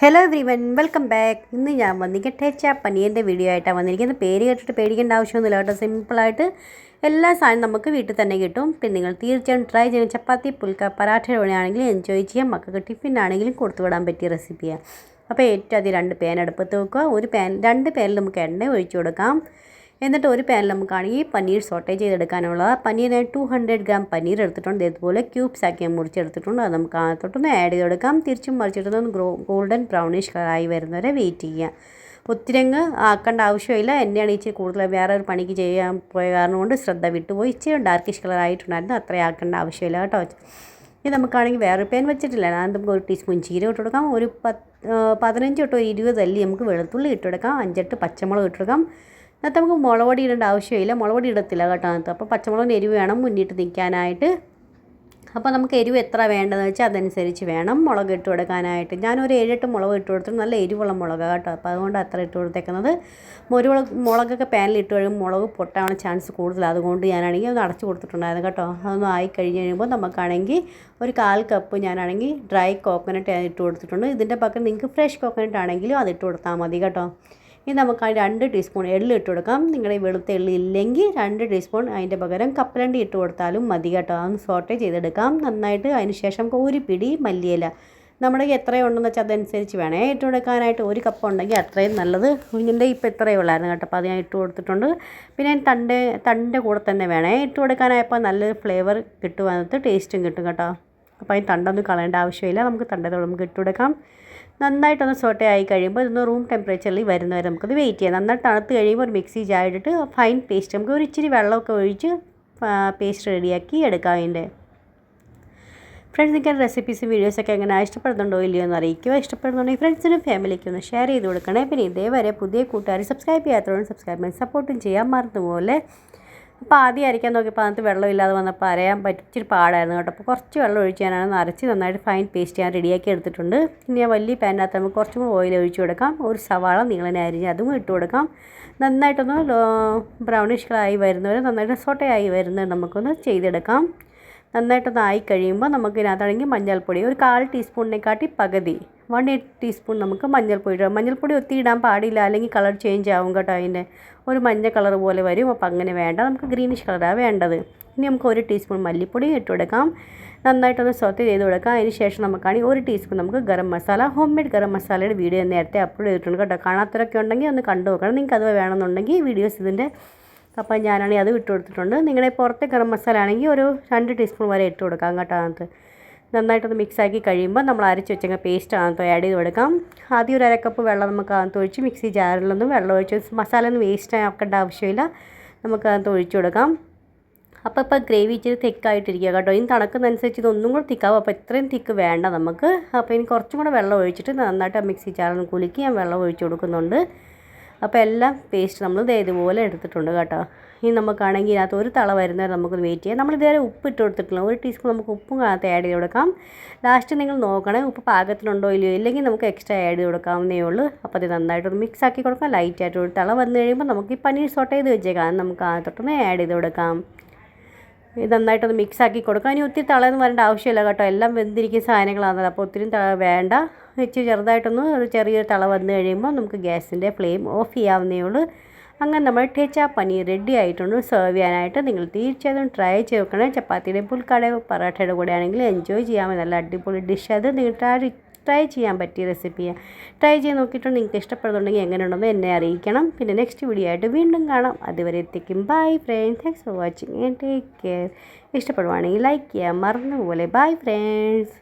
Hello everyone, welcome back. ഇന്ന് ഞാൻ വന്നിട്ട് പനീറിൻ്റെ വീഡിയോ ആയിട്ടാണ് വന്നിരിക്കുന്നത്. പേര് കേട്ടിട്ട് പേടിക്കേണ്ട ആവശ്യമൊന്നുമില്ല കേട്ടോ. സിമ്പിളായിട്ട് എല്ലാ സാധനവും നമുക്ക് വീട്ടിൽ തന്നെ കിട്ടും. പിന്നെ നിങ്ങൾ തീർച്ചയായും ട്രൈ ചെയ്യും. ചപ്പാത്തി, പുൽക്ക, പരാഠ വേണമെങ്കിലും എൻജോയ് ചെയ്യാം. മക്കൾക്ക് ടിഫിനാണെങ്കിലും കൊടുത്തു വിടാൻ പറ്റിയ റെസിപ്പിയാണ്. അപ്പോൾ ഏറ്റവും ആദ്യം 2 പാൻ അടുപ്പത്ത് വെക്കുക. 2 പാനിൽ നമുക്ക് എണ്ണ ഒഴിച്ചു കൊടുക്കാം. എന്നിട്ട് ഒരു പാനിൽ നമുക്കാണെങ്കിൽ പനീർ സോട്ടേ ചെയ്തെടുക്കാനുള്ളത്. പനീറിനായി 200 ഗ്രാം പനീർ എടുത്തിട്ടുണ്ട്. ഇതുപോലെ ക്യൂബ്സ് ആക്കി മുറിച്ചെടുത്തിട്ടുണ്ട്. അത് നമുക്ക് അകത്തോട്ടൊന്ന് ആഡ് ചെയ്ത് കൊടുക്കാം. തിരിച്ചും മറിച്ചിട്ടൊന്ന് ഗോൾഡൻ ബ്രൗണിഷ് കളറായി വരുന്നവരെ വെയിറ്റ് ചെയ്യുക. ഒത്തിരി അങ്ങ് ആക്കേണ്ട ആവശ്യമില്ല. എന്നെയാണ് ഇച്ചിരി കൂടുതൽ വേറെ ഒരു പണിക്ക് ചെയ്യാൻ പോയ കാരണം കൊണ്ട് ശ്രദ്ധ വിട്ടുപോയി. ഇച്ചിരി ഡാർക്കിഷ് കളറായിട്ടുണ്ടായിരുന്നു. അത്രയും ആക്കേണ്ട ആവശ്യമില്ല കേട്ടോ. ഇത് നമുക്കാണെങ്കിൽ വേറൊരു പാൻ വെച്ചിട്ടില്ല. അത് നമുക്ക് 1 ടീസ്പൂൺ ജീരകം ഇട്ട് കൊടുക്കാം. ഒരു 15 തൊട്ട് 20 അല്ലി നമുക്ക് വെളുത്തുള്ളി ഇട്ട് കൊടുക്കാം. 5-8 പച്ചമുളക് ഇട്ട് കൊടുക്കാം. എന്നിട്ട് നമുക്ക് മുളക് പൊടി ഇടേണ്ട ആവശ്യമില്ല. മുളക് പൊടി ഇടത്തില്ല കേട്ടോ അതിനകത്ത്. അപ്പോൾ പച്ചമുളകിന് എരിവ് വേണം മുന്നിട്ട് നിൽക്കാനായിട്ട്. അപ്പോൾ നമുക്ക് എരിവ് എത്ര വേണ്ടതെന്ന് വെച്ചാൽ അതനുസരിച്ച് വേണം മുളക് ഇട്ട് കൊടുക്കാനായിട്ട്. ഞാനൊരു 7-8 മുളക് ഇട്ട് കൊടുത്തു. നല്ല എരിവുള്ള മുളക് കേട്ടോ. അപ്പോൾ അതുകൊണ്ട് അത്ര ഇട്ട് കൊടുത്തേക്കുന്നത്. മുളകൊക്കെ പാനിൽ ഇട്ട് കഴിയുമ്പോൾ മുളക് പൊട്ടാനുള്ള ചാൻസ് കൂടുതൽ. അതുകൊണ്ട് ഞാനാണെങ്കിൽ ഒന്ന് അടച്ചു കൊടുത്തിട്ടുണ്ടായിരുന്നു കേട്ടോ. അതൊന്നും ആയി കഴിഞ്ഞ് കഴിയുമ്പോൾ നമുക്കാണെങ്കിൽ ഒരു 1/4 കപ്പ് ഞാനാണെങ്കിൽ ഡ്രൈ കോക്കനട്ട് ഇട്ട് കൊടുത്തിട്ടുണ്ട്. ഇതിൻ്റെ പകരം നിങ്ങൾക്ക് ഫ്രഷ് കോക്കനട്ട് ആണെങ്കിലും അത് ഇട്ട് കൊടുത്താൽ മതി കേട്ടോ. ഇനി നമുക്ക് 2 ടീസ്പൂൺ എള്ള് ഇട്ട് കൊടുക്കാം. നിങ്ങളുടെ വെളുത്ത എള്ള് ഇല്ലെങ്കിൽ 2 ടീസ്പൂൺ അതിൻ്റെ പകരം കപ്പലണ്ടി ഇട്ട് കൊടുത്താലും മതി കേട്ടോ. അതൊന്ന് സോട്ടേ ചെയ്തെടുക്കാം നന്നായിട്ട്. അതിന് ശേഷം ഒരു പിടി മല്ലിയില നമ്മുടെ എത്രയുണ്ടെന്ന് വെച്ചാൽ അതനുസരിച്ച് വേണേ ഇട്ട് കൊടുക്കാനായിട്ട്. 1 കപ്പ് ഉണ്ടെങ്കിൽ അത്രയും നല്ലത്. ഇതിൻ്റെ ഇപ്പോൾ ഇത്രയേ ഉള്ളായിരുന്നു കേട്ടോ. അപ്പോൾ അത് ഞാൻ ഇട്ട് കൊടുത്തിട്ടുണ്ട്. പിന്നെ തണ്ടിൻ്റെ കൂടെ തന്നെ വേണേ ഇട്ട് കൊടുക്കാനായപ്പോൾ നല്ലൊരു ഫ്ലേവർ കിട്ടും. അതിനകത്ത് ടേസ്റ്റും കിട്ടും കേട്ടോ. അപ്പോൾ ഈ തണ്ടൊന്നും കളയേണ്ട ആവശ്യമില്ല. നമുക്ക് തണ്ടത്തോടെ നമുക്ക് ഇട്ട് കൊടുക്കാം. നന്നായിട്ടൊന്ന് സോട്ടേ ആയി കഴിയുമ്പോൾ ഇതൊന്ന് റൂം ടെമ്പറേച്ചറിൽ വരുന്നവരെ നമുക്കത് വെയിറ്റ് ചെയ്യാം. നന്നായിട്ട് തണുത്ത് കഴിയുമ്പോൾ ഒരു മിക്സി ജാർ ഇട്ടിട്ട് ഫൈൻ പേസ്റ്റ് നമുക്ക് ഒരു ഇച്ചിരി വെള്ളമൊക്കെ ഒഴിച്ച് പേസ്റ്റ് റെഡിയാക്കി എടുക്കാം. അതിൻ്റെ ഫ്രണ്ട്സ്, നിങ്ങൾക്ക് റെസിപ്പീസും വീഡിയോസൊക്കെ എങ്ങനെ ഇഷ്ടപ്പെടുന്നുണ്ടോ ഇല്ലയോ എന്ന് അറിയിക്കുക. ഇഷ്ടപ്പെടുന്നുണ്ടെങ്കിൽ ഫ്രണ്ട്സിനും ഫാമിലിക്കും ഒന്ന് ഷെയർ ചെയ്ത് കൊടുക്കണേ. പിന്നെ ഇതേവരെ പുതിയ കൂട്ടുകാർ സബ്സ്ക്രൈബ് ചെയ്യാത്തവരും സബ്സ്ക്രൈബ് ചെയ്യാൻ സപ്പോർട്ടും ചെയ്യാൻ മറന്നുപോലെ. അപ്പോൾ ആദ്യം അരയ്ക്കാൻ നോക്കിയപ്പോൾ അതിനകത്ത് വെള്ളമില്ലാതെ വന്നപ്പോൾ അരയാൻ ഇച്ചിരി പാടായിരുന്നു കേട്ടോ. അപ്പോൾ കുറച്ച് വെള്ളം ഒഴിച്ച് ഞാനാണ് അരച്ച് നന്നായിട്ട് ഫൈൻ പേസ്റ്റ് ഞാൻ റെഡിയാക്കി എടുത്തിട്ടുണ്ട്. ഇനി ഞാൻ വലിയ പാനിനകത്ത് നമുക്ക് കുറച്ചും കൂടി ഓയിൽ ഒഴിച്ച് കൊടുക്കാം. ഒരു സവാള നീളനെ അരിഞ്ഞ് അതും ഇട്ട് കൊടുക്കാം. നന്നായിട്ടൊന്ന് ബ്രൗണിഷ് കളറായി വരുന്നവരെ നന്നായിട്ട് സോട്ടേ ആയി വരുന്നത് നമുക്കൊന്ന് ചെയ്തെടുക്കാം. നന്നായിട്ടൊന്ന് ആയി കഴിയുമ്പോൾ നമുക്ക് ഇതിനകത്താണെങ്കിൽ മഞ്ഞൾപ്പൊടി ഒരു 1/4 ടീസ്പൂണിനെക്കാട്ടി പകുതി 1 ടീസ്പൂൺ നമുക്ക് മഞ്ഞൾപ്പൊടി ഇടാം. മഞ്ഞൾപ്പൊടി ഒത്തിരി ഇടാൻ പാടില്ല, അല്ലെങ്കിൽ കളർ ചേഞ്ച് ആവും കേട്ടോ. അതിൻ്റെ ഒരു മഞ്ഞ കളർ പോലെ വരും. അപ്പോൾ അങ്ങനെ വേണ്ട, നമുക്ക് ഗ്രീനിഷ് കളറാണ് വേണ്ടത്. ഇനി നമുക്ക് 1 ടീസ്പൂൺ മല്ലിപ്പൊടി ഇട്ട് കൊടുക്കാം. നന്നായിട്ടൊന്ന് സോട്ട് ചെയ്ത് കൊടുക്കാം. അതിന് ശേഷം നമുക്കാണെങ്കിൽ 1 ടീസ്പൂൺ നമുക്ക് ഗരം മസാല, ഹോം മെയ്ഡ് ഗരം മസാലയുടെ വീഡിയോ നേരത്തെ അപ്ലോഡ് ചെയ്തിട്ടുണ്ട് കേട്ടോ. കാണാത്തവരൊക്കെ ഉണ്ടെങ്കിൽ ഒന്ന് കണ്ടു നോക്കണം. നിങ്ങൾക്ക് അത് വേണമെന്നുണ്ടെങ്കിൽ വീഡിയോസ് ഇതിൻ്റെ. അപ്പോൾ ഞാനാണെങ്കിൽ അത് ഇട്ട് കൊടുത്തിട്ടുണ്ട്. നിങ്ങളുടെ പുറത്തെ ഗരം മസാല ആണെങ്കിൽ ഒരു 2 ടീസ്പൂൺ വരെ ഇട്ട് കൊടുക്കാം കേട്ടോ. അതിനകത്ത് നന്നായിട്ടൊന്ന് മിക്സാക്കി കഴിയുമ്പോൾ നമ്മൾ അരച്ച് വെച്ചെങ്കിൽ പേസ്റ്റ് അതിനകത്ത് ആഡ് ചെയ്ത് കൊടുക്കാം. ആദ്യം ഒരു 1/2 കപ്പ് വെള്ളം നമുക്ക് അതിനകത്ത് ഒഴിച്ച് മിക്സി ജാറിലൊന്നും വെള്ളം ഒഴിച്ച് മസാല ഒന്നും വേസ്റ്റ് ആക്കേണ്ട ആവശ്യമില്ല. നമുക്ക് അതിനകത്ത് ഒഴിച്ച് കൊടുക്കാം. അപ്പോൾ ഗ്രേവി ഇച്ചിരി തിക്കായിട്ടിരിക്കുക കേട്ടോ. ഇനി തണുക്കുന്നതനുസരിച്ച് ഇതൊന്നും കൂടെ തിക്കാവും. അപ്പോൾ ഇത്രയും തിക്ക് വേണ്ട നമുക്ക്. അപ്പോൾ ഇനി കുറച്ചും കൂടെ വെള്ളം ഒഴിച്ചിട്ട് നന്നായിട്ട് ആ മിക്സി ജാറിൽ കുലുക്കി ഞാൻ വെള്ളം ഒഴിച്ച് കൊടുക്കുന്നുണ്ട്. അപ്പോൾ എല്ലാം പേസ്റ്റ് നമ്മൾ ഇതുപോലെ എടുത്തിട്ടുണ്ട് കേട്ടോ. ഇനി നമുക്കാണെങ്കിൽ ഇതിനകത്ത് ഒരു തള വരുന്നവരെ നമുക്കൊന്ന് വെയിറ്റ് ചെയ്യാം. നമ്മൾ ഇതുവരെ ഉപ്പ് ഇട്ട് കൊടുത്തിട്ടില്ല. 1 ടീസ്പൂൺ നമുക്ക് ഉപ്പും അതിനകത്ത് ആഡ് ചെയ്ത് കൊടുക്കാം. ലാസ്റ്റ് നിങ്ങൾ നോക്കണേ ഉപ്പ് പാകത്തിനുണ്ടോ ഇല്ലയോ, ഇല്ലെങ്കിൽ നമുക്ക് എക്സ്ട്രാ ആഡ് ചെയ്ത് കൊടുക്കാവുന്നേ ഉള്ളൂ. അപ്പോൾ അത് നന്നായിട്ടൊന്ന് മിക്സ് ആക്കി കൊടുക്കാം. ലൈറ്റായിട്ട് ഒരു തള വന്നു കഴിയുമ്പോൾ നമുക്ക് ഈ പനീർ സോട്ട് ചെയ്ത് വെച്ചേക്കാം. നമുക്ക് അതിനകത്തൊന്ന് ആഡ് ചെയ്ത് കൊടുക്കാം. ഇത് നന്നായിട്ടൊന്ന് മിക്സ് ആക്കി കൊടുക്കാം. ഇനി ഒത്തിരി തളയെന്ന് വരേണ്ട ആവശ്യമില്ല കേട്ടോ. എല്ലാം വെന്തിരിക്കുന്ന സാധനങ്ങളാണല്ലോ. അപ്പോൾ ഒത്തിരി വേണ്ട. ഇച്ചിരി ചെറുതായിട്ടൊന്ന് ഒരു ചെറിയൊരു തള വന്നു കഴിയുമ്പോൾ നമുക്ക് ഗ്യാസിൻ്റെ ഫ്ലെയിം ഓഫ് ചെയ്യാവുന്നേ ഉള്ളൂ. അങ്ങനെ നമ്മൾ ടെച്ച പനീർ റെഡി ആയിട്ടുണ്ട് സെർവ് ചെയ്യാനായിട്ട്. നിങ്ങൾ തീർച്ചയായും ട്രൈ ചെയ്ത് നോക്കണേ. ചപ്പാത്തിയുടെ പുൽക്കട പറാട്ടയുടെ കൂടെ ആണെങ്കിൽ എൻജോയ് ചെയ്യാൻ നല്ല അടിപൊളി ഡിഷ്. അത് നിങ്ങൾ ട്രൈ ചെയ്യാൻ പറ്റിയ റെസിപ്പിയാണ്. ട്രൈ ചെയ്ത് നോക്കിയിട്ട് നിങ്ങൾക്ക് ഇഷ്ടപ്പെടുന്നുണ്ടെങ്കിൽ എങ്ങനെയുണ്ടെന്ന് എന്നെ അറിയിക്കണം. പിന്നെ നെക്സ്റ്റ് വീഡിയോ ആയിട്ട് വീണ്ടും കാണാം. അതുവരെ എത്തിക്കും. Bye friends. Thanks for watching and take care. ഇഷ്ടപ്പെടുവാണെങ്കിൽ ലൈക്ക് ചെയ്യാൻ മറന്നുപോലെ. Bye friends.